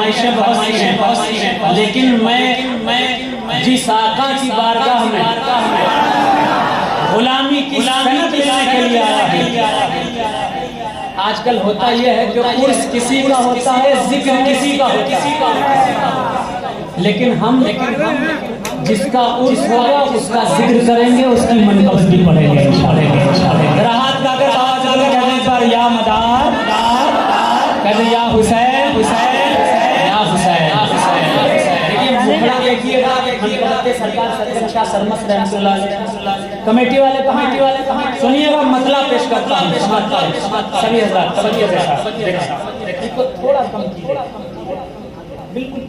फरमाइशें बहुत सी हैं, लेकिन मैं जिस आका की बारगाह में गुलामी की सनत लेने के लिए आया हूं। आजकल होता यह है कि उर्स किसी का होता है, जिक्र किसी का होता है, लेकिन हम जिसका उर्स होगा उसका जिक्र करेंगे, उसकी मनकबती पढ़ेंगे इंशाअल्लाह। राहत का अगर आवाज कहने पर या मदार कहते या हुसैन या हुसैन। देखिए मुखड़ा देखिएगा, सरकार सज्जन शाह सरमस्त रहमतुल्लाह अलैह। कमेटी वाले कहाँ सुनिएगा, मतला पेश करता हूँ सभी हज़रात तवज्जो के साथ। इसको थोड़ा कम कीजिए, बिल्कुल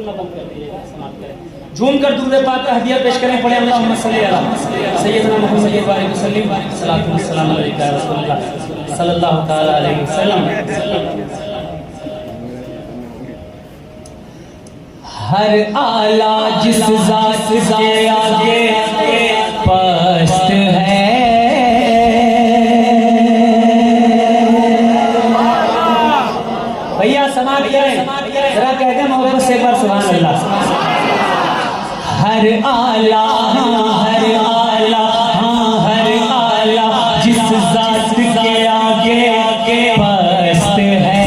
ना कम कर दीजिएगा, समाप्त करें। झूम कर दूर पाक का हदिया पेश करें, पढ़े अल्लाहुम्मा सल्ली अला सय्यदना मुहम्मद व अलैहि वसल्लम, सलातु व सलाम अलैका या रसूलल्लाह सल्लल्लाहु तआला अलैहि वसल्लम। हर आला जिस ज़ात से आगे पस्त है, भैया समाप्त करें, जरा कहते हैं मोहब्बत से एक बार सुभान अल्लाह। हर आला जिस ज़ात के आगे पस्त है,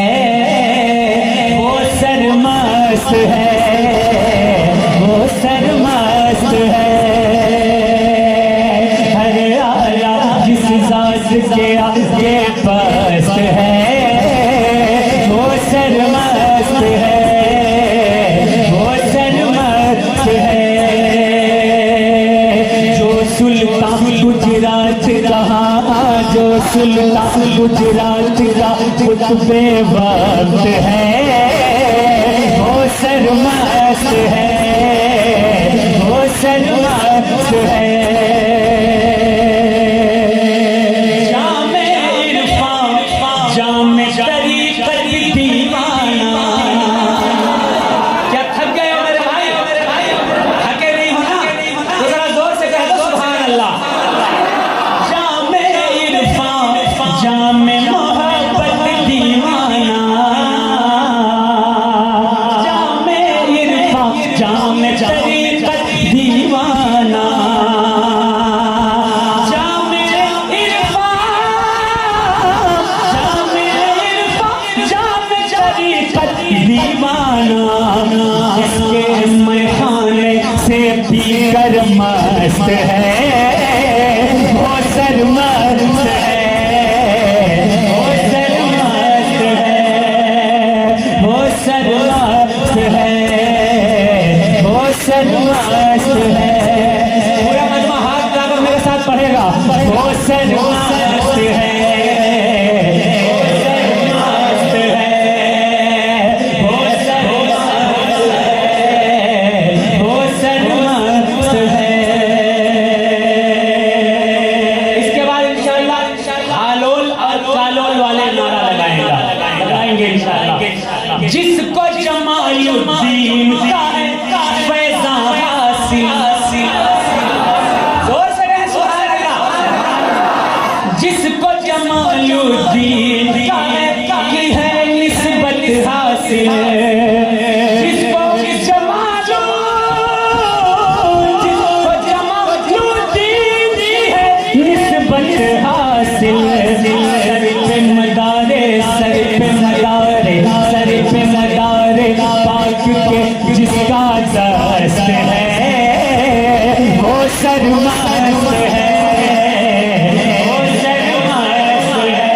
वो सरमस्त है, वो सरमस्त है। हर आला जिस ज़ात के आगे पस्त है, वो सरमस्त है, वो सरमस्त है। गुजरात कहाँ, जो सुल्तान गुजरात का कुतुबे वक्त है, वो सरमस्त है, वो सरमस्त है। जामे इरफान जामे तरीक़त दीवाना। क्या थक गए हो मेरे भाई? थके नहीं हो ना? तो जरा जोर से कह दो सुभान अल्लाह। जामे मोहब्बत दीवाना, जामे इरफान जामे तरीक़त दीवाना, जामे इरफान जामे तरीक़त दीवाना। इसके मैखाने से पीकर मस्त है, वो सरमस्त है, सरमस्त है। पूरा मजमा हाथ लगाकर मेरे साथ पढ़ेगा, वो सरमस्त है, वो सरमस्त है, वो सरमस्त है, वो सरमस्त है। इसके बाद इंशाअल्लाह हालोल और कालोल वाले नारा लगाएंगे इंशाअल्लाह। जिसको जमालुद्दीन का जिसको जमालुद्दीन की है निस्बत हासिल, जिसको जमालुद्दीन की है निस्बत हासिल। सर पे मदारे, सर पे मदारे, सर पे मदारे पाक के जिसका दस्त है, वो सरमस्त है, वो सरमस्त है।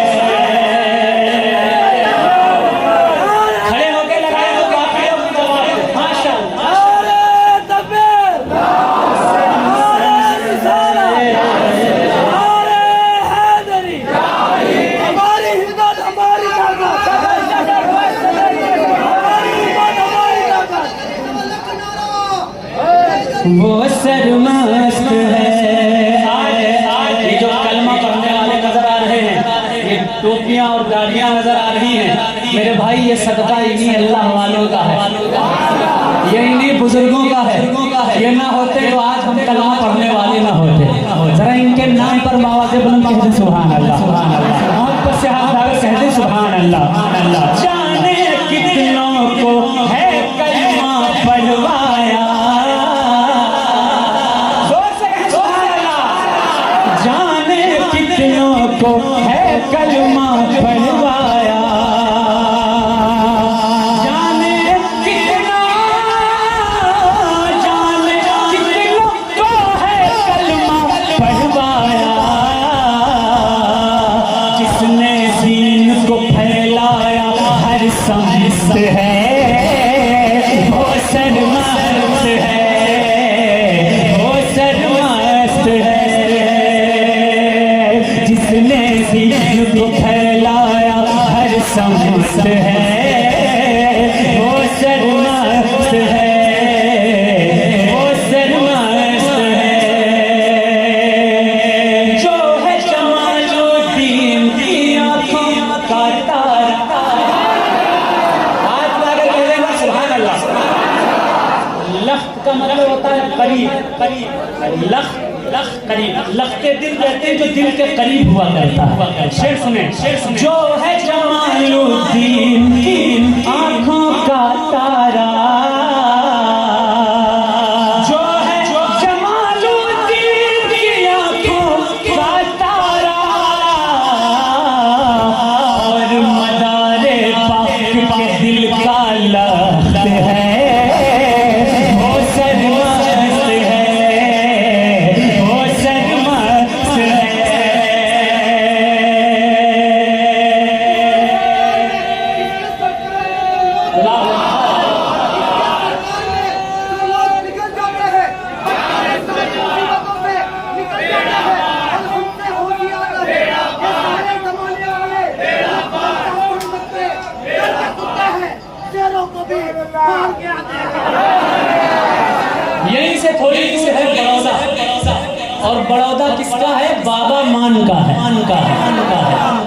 खड़े होके लगाए हो काफी माशाअल्लाह। वो सरमस्त है। ये जो कलमा पढ़ने वाले नजर आ रहे हैं, ये टोपियां और दाढ़ियां नजर आ रही हैं, मेरे भाई ये सदका इन्हीं अल्लाह वालों का है, ये इन्हीं बुजुर्गों का है। ये ना होते तो आज हम कलमा पढ़ने वाले ना होते। जरा इनके नाम पर आवाज़ बुलंद कहते सुभान अल्लाह, सुभान अल्लाह। मोहब्बत से हाथ लगा कहते सुभान अल्लाह। जाने कितनों को है कलमा पढ़वाया। जाने कितनों को है कलमा पढ़वाया। जाने कितनों को है कलमा पढ़वाया। जिसने दीन को फैलाया हर समस्त है, वो सरमस्त है, वो सरमस्त है। जिसने दीन को फैलाया हर समस्त है, वो सरमस्त है, वो सरमस्त है। जो है जमालुद्दीन की आंखों का तारा। हाथ लगा के कहना सुभान अल्लाह। लख्त का मतलब होता है करीब, करीब। लख्त करीब, लख्ते दिल कहते हैं जो दिल के करीब हुआ करता है। शेर सुने, शेर सुने। जो है जमालुद्दीन की आंखों का तारा, जो है जमालुद्दीन की आंखों का तारा, और मदारे पाक के दिल का लख्त है, वो सरमस्त है, वो सरमस्त है। यहीं से थोड़ी दूर है बड़ौदा, और बड़ौदा किसका है? बाबा मान का है।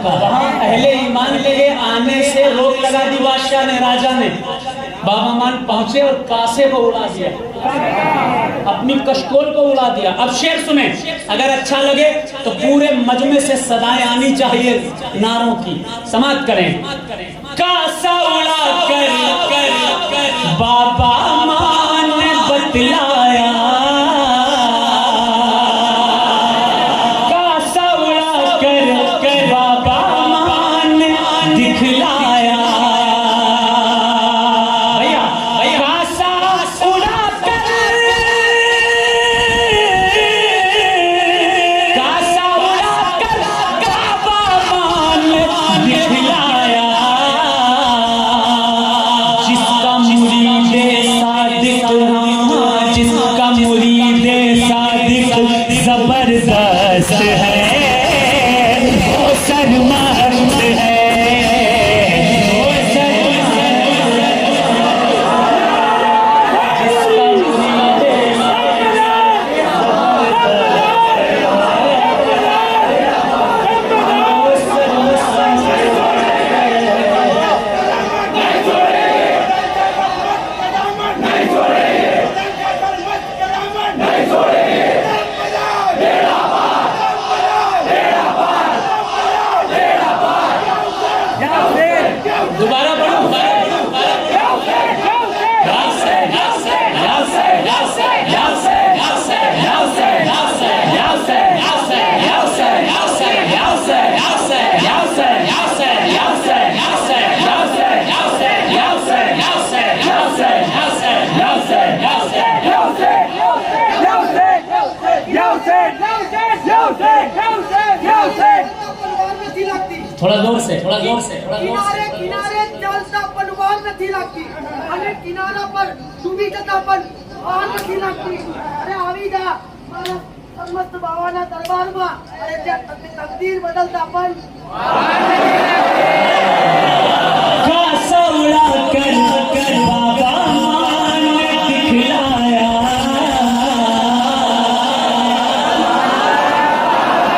वहाँ अहले ईमान के लिए आने से रोक लगा दी बादशाह ने, राजा ने। बाबा मान पहुंचे और कासे को उड़ा दिया, अपनी कशकोल को उड़ा दिया। अब शेर सुने, अगर अच्छा लगे तो पूरे मजमे से सदाएं आनी चाहिए नारों की, समाप्त करें। कासा उड़ा कर बाबा मान ने बतलाया, कासा उड़ा कर बाबा मान ने दिखलाया। भैया कासा उड़ा कर, कासा उड़ा कर बाबा मान ने दिखलाया। जिसका मुरीद सादिक, जिसका मुरीद सादिक जबरदस्त है, वो सरमस्त है, वो सरमस्त है। जिसका मुरीद दोबारा पढ़ो, थोड़ा जोर से, थोड़ा जोर से, थोड़ा जोर से। किनारे चालता पनवार નથી લાગતી અને કિનારા પર ડૂબી જતા પણ વાર નથી લાગતી। અરે આવી जा મારા સમસ્ત બાવાના દરબારમાં, અરે જે તકદીર બદલતા પણ कासा उड़ा कर बाबा मान ने दिखलाया।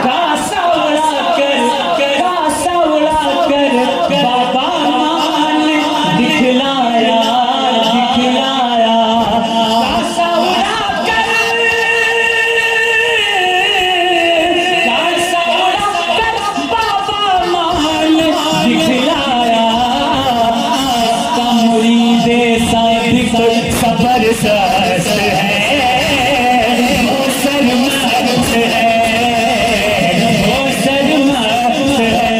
कासा उड़ा कर बाबा मान ने दिखलाया, दिखलाया। कासा उड़ा कर बाबा मान ने दिखलाया। मुरीदे सादिक जबरदस्त है, वो सरमस्त है, वो सरमस्त है।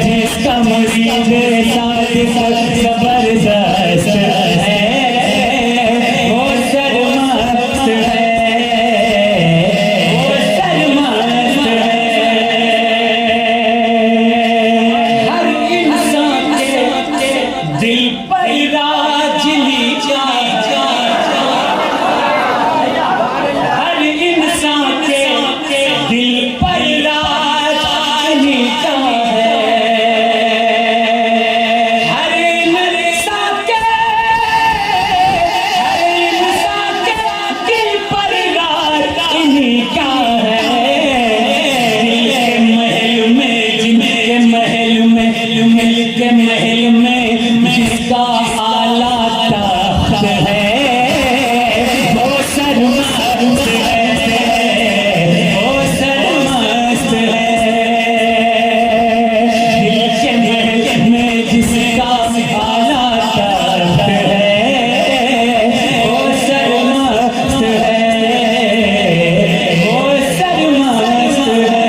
जिसका मुरीदे सादिक जबरदस्त है, वो सरमस्त है, वो सरमस्त है। हर इंसान के दिल पर राज लीजा, हर इंसान के दिल पर राज लीजा है, हर इंसान के दिल पर राज लीजा है। महल में जिनके महल में के महल में जिसका आला तख्त है, वो सरमस्त है, वो सरमस्त है। दिल के महल में जिसका आला तख्त है, वो सरमस्त है, वो सरमस्त है।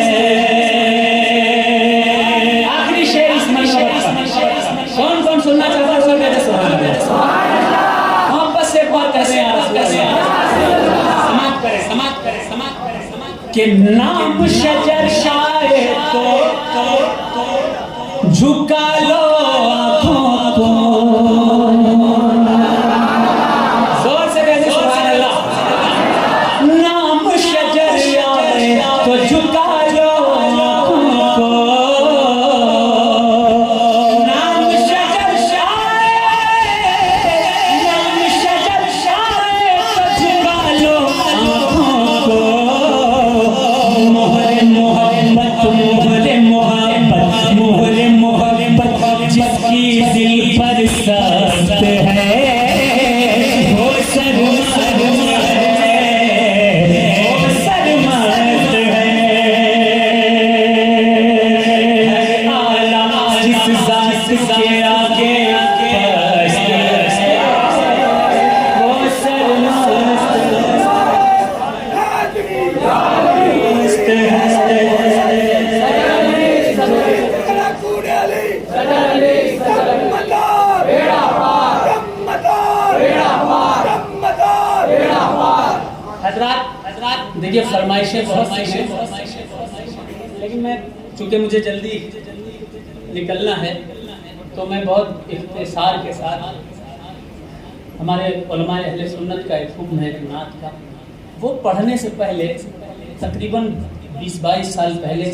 आखिरी शेर इस मशहूर कौन कौन सुनना चाहता है? सब कहते सुभान अल्लाह। हाँ बस एक बार कहते हैं समाप्त करें, समाप्त करें, समाप्त करें, समाप्त करें। कि नाम शजर शाये तो झुका लो आँखों को, जोर से कहते सुभान अल्लाह। नाम शजर आए तो झुका लो आँखों को, नाम शजर शाये तो झुका लो आँखों को। मोहरे मोहब्बत, मोहरे मोहब्बत, मोहरे मोहब्बत जिसकी दिल पर सख्त है, वो सरमस्त है, वो सरमस्त है। आला जिस जात के आगे पस्त है, वो सरमस्त हजरात देखिए फरमाइशें बहुत सी हैं, लेकिन मैं चूंकि मुझे जल्दी निकलना है तो मैं बहुत इख्तिसार के साथ हमारे उलमाए अहले सुन्नत का एक हुक्म है नात का, वो पढ़ने से पहले तकरीबन 20-22 साल पहले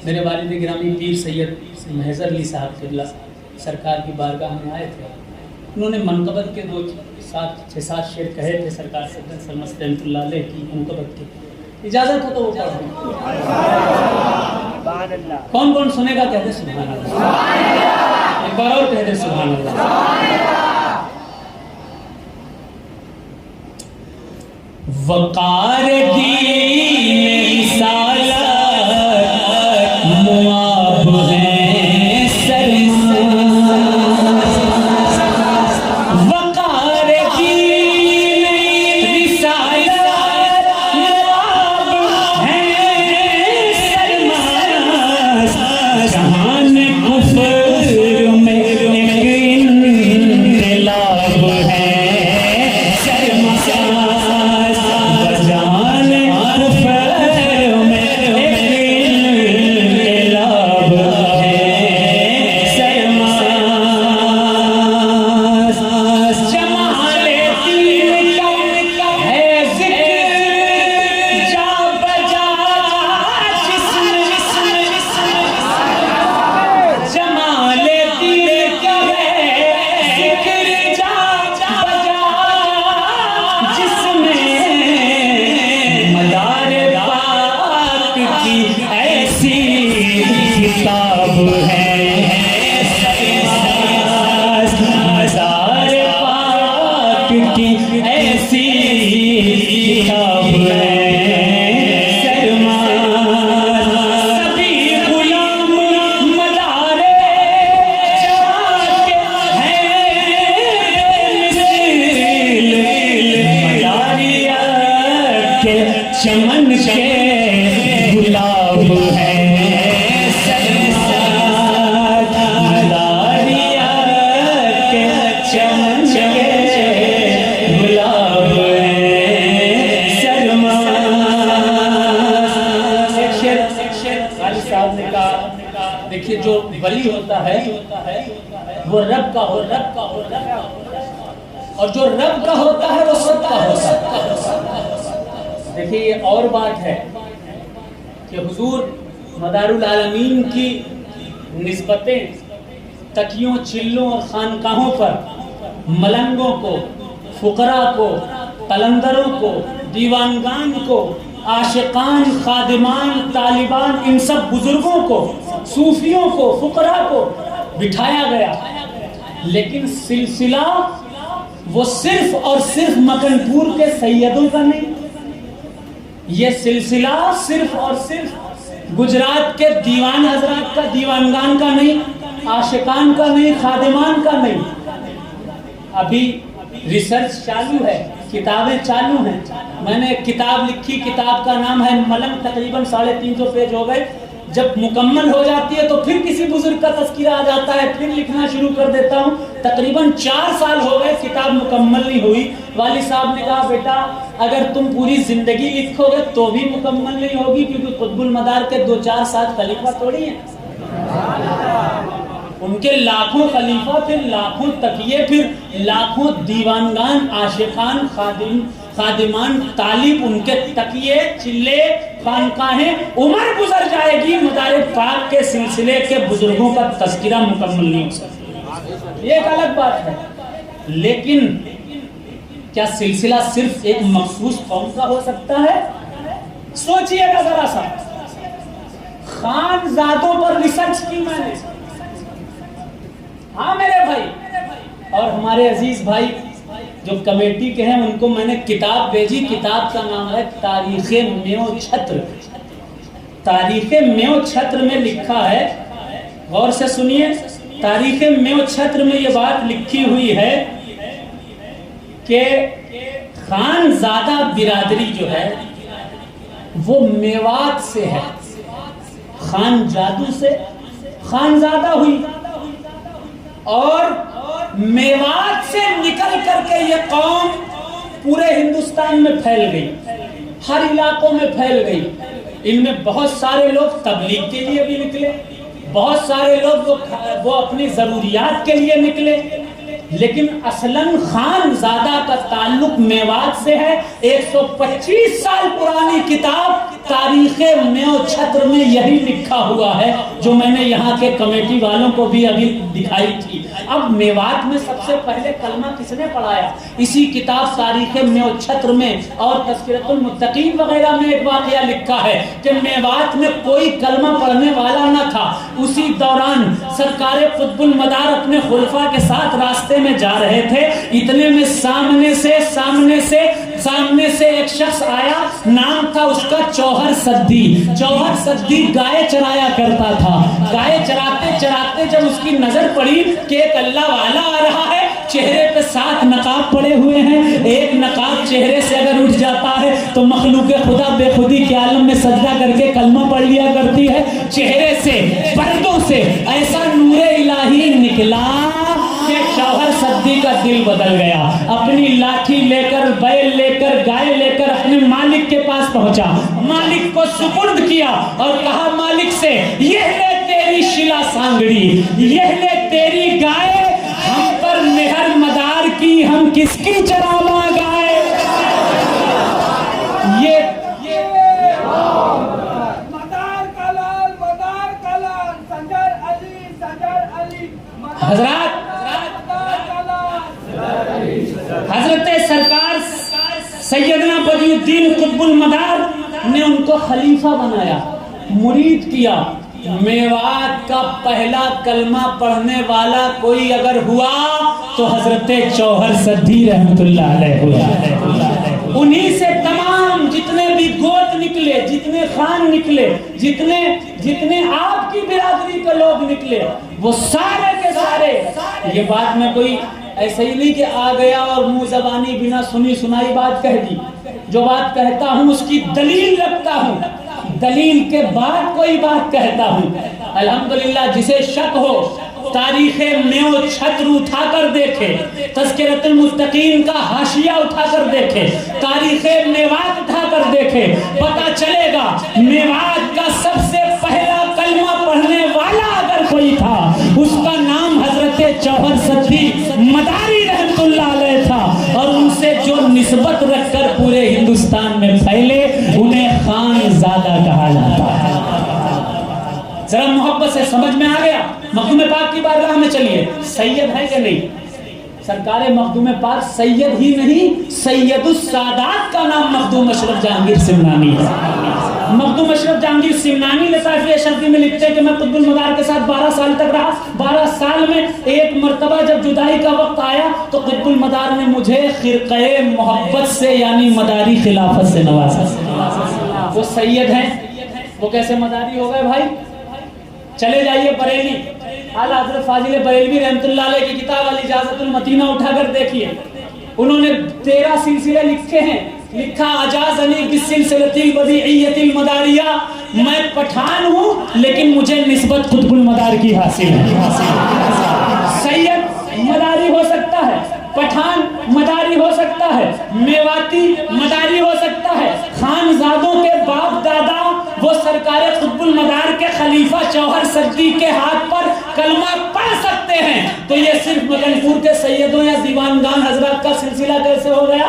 मेरे वालिद गिरामी पीर सैयद महज़र अली साहब क़िबला सरकार की बारगाह में आए थे। उन्होंने मनक़बत के 6-7 शेर कहे थे सरकार सैयद सरमस्त रहमतुल्लाह अलैह की मनक़बत की। इजाज़त हो तो वो पढ़ दें। कौन कौन सुनेगा? कहते सुभान अल्लाह। एक बार और कहते सुभान अल्लाह। वक़ार दीन रिसालत मुआब है सरमस्त, वक़ार दीन रिसालत मुआब है सरमस्त। जहान कुफ्र में एक इनकलाब है सरमस्त, जान कुफ्र में चमन के गुलाब है देखिए, जो वली होता है वो रब का और जो रब का होता है वो सबका होता है। देखिए, ये और बात है कि हुजूर मदारुल आलमीन की निस्बतें तकियों, चिल्लों और खानकाहों पर मलंगों को, फुकरा को, कलंदरों को, दीवानगान को, आशिकान, खादिमान, तालिबान, इन सब बुजुर्गों को, सूफियों को, फुकरा को बिठाया गया। लेकिन सिलसिला वो सिर्फ और सिर्फ मकनपुर के सैयदों का नहीं, ये सिलसिला सिर्फ और सिर्फ गुजरात के दीवान हजरात का, दीवानगान का नहीं, आशिकान का नहीं, खादिमान का नहीं। अभी रिसर्च चालू है, किताबें चालू हैं। मैंने किताब लिखी, किताब का नाम है मलंग, तकरीबन 350 पेज हो गए। जब मुकम्मल हो जाती है तो फिर किसी बुजुर्ग का तस्कीरा आ जाता है, फिर लिखना शुरू कर देता हूँ। तकरीबन 4 साल हो गए, किताब मुकम्मल नहीं हुई। वाली साहब ने कहा, बेटा अगर तुम पूरी जिंदगी लिखोगे तो भी मुकम्मल नहीं होगी, क्योंकि कुतुबुल मदार के 2-4 साथ खलीफा थोड़ी है, उनके लाखों खलीफा, फिर लाखों तकिए, फिर लाखों दीवानगान, आशिकान, खादिमान, तालिब, उनके तकिए, चिल्ले, खानकाहें। उम्र गुजर जाएगी, मदार पाक के सिलसिले के बुजुर्गों का तस्किरा मुकम्मल नहीं हो सकता। ये एक अलग बात है। लेकिन क्या सिलसिला सिर्फ एक मखसूस कौम का हो सकता है? सोचिएगा जरा सा। खानजादों पर रिसर्च की मैंने, हाँ मेरे भाई और हमारे अजीज भाई जो कमेटी के हैं, उनको मैंने किताब भेजी। किताब का नाम है तारीखे मेओ छत्र। तारीखे मेओ छत्र में लिखा है, गौर से सुनिए, तारीखे मेओ छत्र में ये बात लिखी हुई है कि खानजादा बिरादरी जो है वो मेवात से है। खान जादू से खानजादा हुई और मेवात से निकल करके ये कौम पूरे हिंदुस्तान में फैल गई, हर इलाकों में फैल गई। इनमें बहुत सारे लोग तबलीग के लिए भी निकले, बहुत सारे लोग वो अपनी जरूरियात के लिए निकले, लेकिन असलन खानजादा का ताल्लुक मेवात से है। 125 साल पुरानी किताब तारीखे मेओ छत्र में यही लिखा हुआ है, जो मैंने यहाँ के कमेटी वालों को भी अभी दिखाई थी। अब मेवात में सबसे पहले कलमा किसने पढ़ाया? इसी किताब तारीखे मेओ छत्र में और तज़किरतुल मुत्तकीन वगैरह में एक वाकया लिखा है कि मेवात में कोई कलमा पढ़ने वाला न था। उसी दौरान सरकार कुतुबुल मदार अपने खुलफा के साथ रास्ते में जा रहे थे। इतने में सामने से एक शख्स आया, नाम था उसका चौहर सद्दी। चौहर सद्दी गाय चराया करता था। गाय चराते चराते जब उसकी नजर पड़ी कि एक अल्लाह वाला आ रहा है, चेहरे पे 7 नकाब पड़े हुए हैं, एक नकाब चेहरे से अगर उठ जाता है तो मखलूक खुदा बेखुदी के आलम में सजदा करके कलमा पढ़ लिया करती है। चेहरे से, पर्दों से ऐसा नूरे इलाही निकला कि शौहर सद्दी का दिल बदल गया। अपनी लाठी लेकर, बैल लेकर, गाय लेकर अपने मालिक के पास पहुंचा, मालिक को सुपुर्द किया और कहा मालिक से, यह ले तेरी शिला सांगड़ी, यह ले तेरी गाय, हम पर मेहर मदार की, हम किसकी चरावा गाय। ये हजरत सरकार सैयदना बदियुद्दीन कुतुबुल मदार ने उनको खलीफा बनाया, मुरीद किया। मेवात का पहला कलमा पढ़ने वाला कोई अगर हुआ तो हजरत चौहर सद्दी रहमतुल्लाह अलैह हुआ। उन्हीं से तमाम जितने भी गोत निकले, जितने खान निकले, जितने आपकी बिरादरी के लोग निकले, वो सारे के सारे। ये बात में कोई ऐसे ही नहीं कि आ गया और मुंह जबानी बिना सुनी सुनाई बात कह दी। जो बात कहता हूँ उसकी दलील रखता हूँ, दलील के बाद कोई बात कहता हूँ। अल्हम्दुलिल्लाह, जिसे शक हो तारीखे मेओ छत्र उठाकर देखे, तज़किरतुल मुत्तकीन का हाशिया उठाकर देखे, तारीखे मेवात उठाकर देखे, पता चलेगा मेवात का सबसे पहला कलमा पढ़ने वाला अगर कोई था, उसका नाम हजरत जौहर सद्दी मदारी रहमतुल्लाह अलैह था। और उनसे जो निस्बत रखकर पूरे हिंदुस्तान में फैले, उन्हें खानज़ादा कहा जाता है। जरा मोहब्बत से समझ में आ गया? मखदूम पाक की बारगाह में चलिए, सैयद है कि नहीं? सरकार मखदूम पाक सैयद ही नहीं, सैयदुस सादात का नाम मखदूम अशरफ जहांगीर सिमनानी है। मखदूम अशरफ जहांगीर सिमनानी लताइफ़ शर्फ़ी में लिखते हैं कि मैं कुतुबुल मदार के साथ 12 साल तक रहा। 12 साल में एक मर्तबा जब जुदाई का वक्त आया तो कुतुबुल मदार ने मुझे खिरक़े मोहब्बत से यानी मदारी खिलाफत से नवाजा। वो सैयद हैं, वो कैसे मदारी हो गए भाई? चले जाइए बरेली, आला हज़रत फाजिल बरेलवी रहमतुल्लाह अलैह की किताब अल इजाज़तुल मतीना उठाकर देखिए। उन्होंने 13 सिलसिले लिखे हैं। लिखा अजाज़नी बिस्सिलसिलतिल बदीइयतिल मदारिया, मैं पठान हूँ लेकिन मुझे निस्बत कुतुबुल मदार की हासिल है। सैयद मदारी हो सकता है, पठान मदारी हो सकता है, मेवाती मदारी हो सकता है, खानजादों के बाप दादा वो सरकार कुतुबुल मदार के खलीफा जौहर सद्दी के हाथ पर कलमा पढ़ सकते हैं। तो ये सिर्फ मगनपुर के सैयदों या दीवानगान हजरत का सिलसिला कैसे हो गया?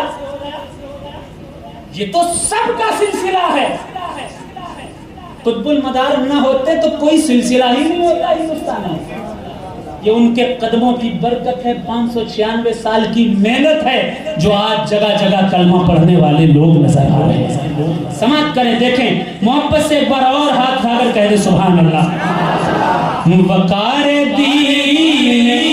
ये तो सबका सिलसिला है। कुतुबुल मदार न होते तो कोई सिलसिला ही नहीं होता हिंदुस्तान में। ये उनके कदमों की बरकत है, 596 साल की मेहनत है, जो आज जगह जगह कलमा पढ़ने वाले लोग नजर आ रहे हैं। समाप्त करें, देखें मोहब्बत से एक बार और हाथ उठाकर कह दे सुभान अल्लाह। वकार दीन